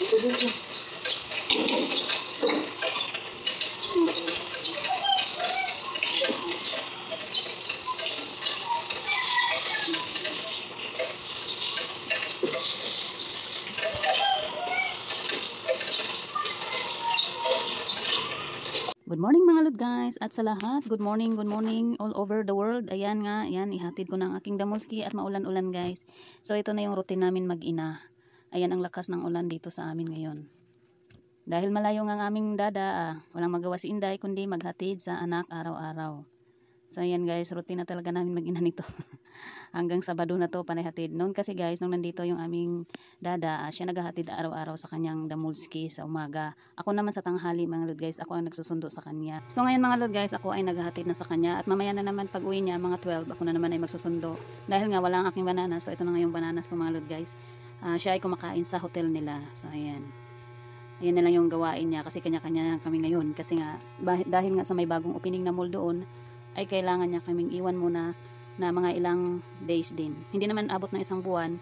Good morning mga lod guys, at sa lahat, good morning all over the world. Ayan nga, ayan, ihatid ko na ang aking damolski at maulan-ulan guys. So ito na yung routine namin mag-ina. Ayan ang lakas ng ulan dito sa amin ngayon. Dahil malayo nga ang aming dada, walang magawa si Inday kundi maghatid sa anak araw-araw. So ayan guys, routine na talaga namin mag-ina nito. Hanggang Sabado na to panay hatid. Noon kasi guys, nung nandito yung aming dada, siya naghahatid araw-araw sa kanyang damolski sa umaga. Ako naman sa tanghali mga lod guys, ako ang nagsusundo sa kanya. So ngayon mga lod guys, ako ay naghahatid na sa kanya. At mamaya na naman pag uwi niya, mga 12, ako na naman ay magsusundo. Dahil nga wala ang aking bananas, so ito na nga yung bananas ko mga lod guys. Siya ay kumakain sa hotel nila. So ayan. Ayan na lang yung gawain niya kasi kanya-kanya kami ngayon. Kasi nga, dahil nga sa may bagong opening na mall doon, ay kailangan niya kaming iwan muna na mga ilang days din. Hindi naman abot ng isang buwan,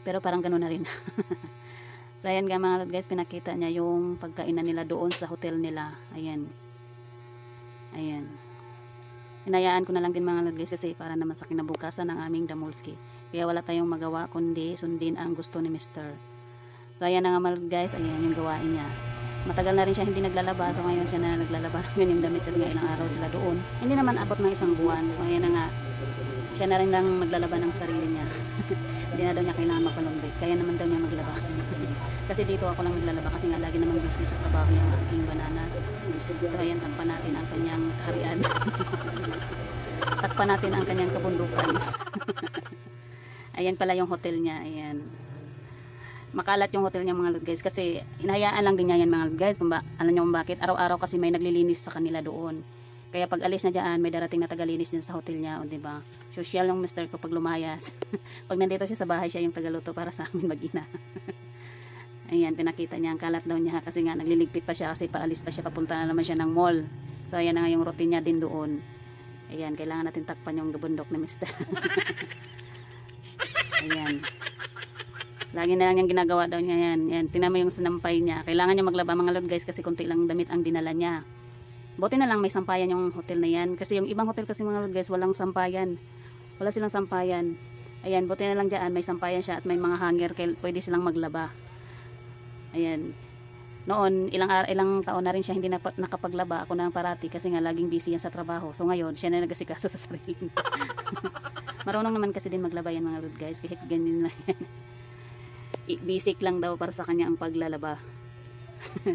pero parang gano'n na rin. So ayan nga mga guys, pinakita niya yung pagkainan nila doon sa hotel nila. Ayan. Ayan. Hinayaan ko na lang din mga guys kasi para naman sa kinabukasan ng aming damolski. Kaya wala tayong magawa kundi sundin ang gusto ni Mr. So ayan na nga mga guys, ayan yung gawain niya. Matagal na rin siya hindi naglalaba, so ngayon siya na naglalaba ng ganyang damit kasi nga ilang araw sila doon. Hindi naman abot ng isang buwan, so ayan na nga, siya na rin lang maglalaba ng sarili niya. Hindi na daw niya kailangan magpalundry, kaya naman daw niya maglaba. Kasi dito ako lang maglalaba kasi nga lagi naman busy sa trabaho yung aking bananas. So ayan, takpan natin ang kanyang kaharian. Takpan natin ang kanyang kabundukan. Ayan pala yung hotel niya, ayan. Makalat yung hotel niya mga lod guys kasi hinayaan lang din niya yan mga lod guys kung alam niyo kung bakit araw-araw kasi may naglilinis sa kanila doon, kaya pag alis na diyan may darating na tagalinis din sa hotel niya, o diba, social yung Mr. ko pag lumayas. Pag nandito siya sa bahay, siya yung tagaluto para sa amin mag-ina. Ayan, pinakita niya ang kalat daw niya kasi nga nagliligpit pa siya kasi paalis pa siya, papunta na naman siya ng mall. So ayan na nga yung routine niya din doon. Ayan, kailangan natin takpan yung gabundok ni Mr. Ayan. Lagi na lang yung ginagawa daw niya yan. Yan, tinama yung sinampay niya. Kailangan niya maglaba mga lod guys kasi konti lang damit ang dinala niya. Buti na lang may sampayan yung hotel na yan. Kasi yung ibang hotel kasi mga lod guys, walang sampayan. Wala silang sampayan. Ayan, buti na lang dyan, may sampayan siya at may mga hanger kaya pwede silang maglaba. Ayan. Noon, ilang taon na rin siya hindi nakapaglaba. Ako na ang parati kasi nga laging busy yan sa trabaho. So ngayon, siya na nagasikaso sa sarili. Marunong naman kasi din maglaba yan mga lod guys. Kahit ganyan lang yan. Basic lang daw para sa kanya ang paglalaba.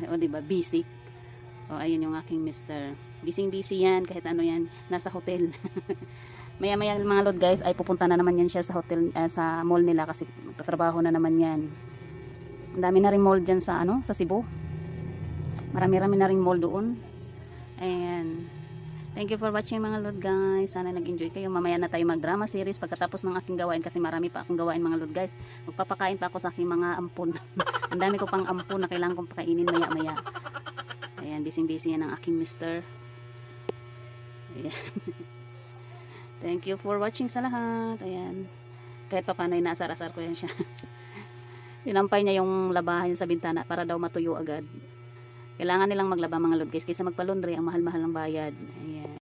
O diba, basic. O ayun yung aking Mr. Busy yan, kahit ano yan, nasa hotel. Maya-maya mga lord guys, ay pupunta na naman yan siya sa hotel, sa mall nila kasi tatrabaho na naman yan. Ang dami na rin mall dyan sa Cebu. Marami-rami na rin mall doon. Ayan. Thank you for watching mga lord guys. Sana nag-enjoy kayo. Mamaya na tayo mag-drama series pagkatapos ng aking gawain kasi marami pa akong gawain mga lord guys. Magpapakain pa ako sa aking mga ampon. Ang dami ko pang ampon na kailangan kong pakainin maya-maya. Ayan, busy yan ang aking Mr. Ayan. Thank you for watching sa lahat. Ayan. Kahit pa paano ay naasar-asar ko yan siya. Tinampay niya yung labahan sa bintana para daw matuyo agad. Kailangan nilang maglaba mga lord guys kaysa magpalundre, ang mahal-mahal ng bayad. Ayan.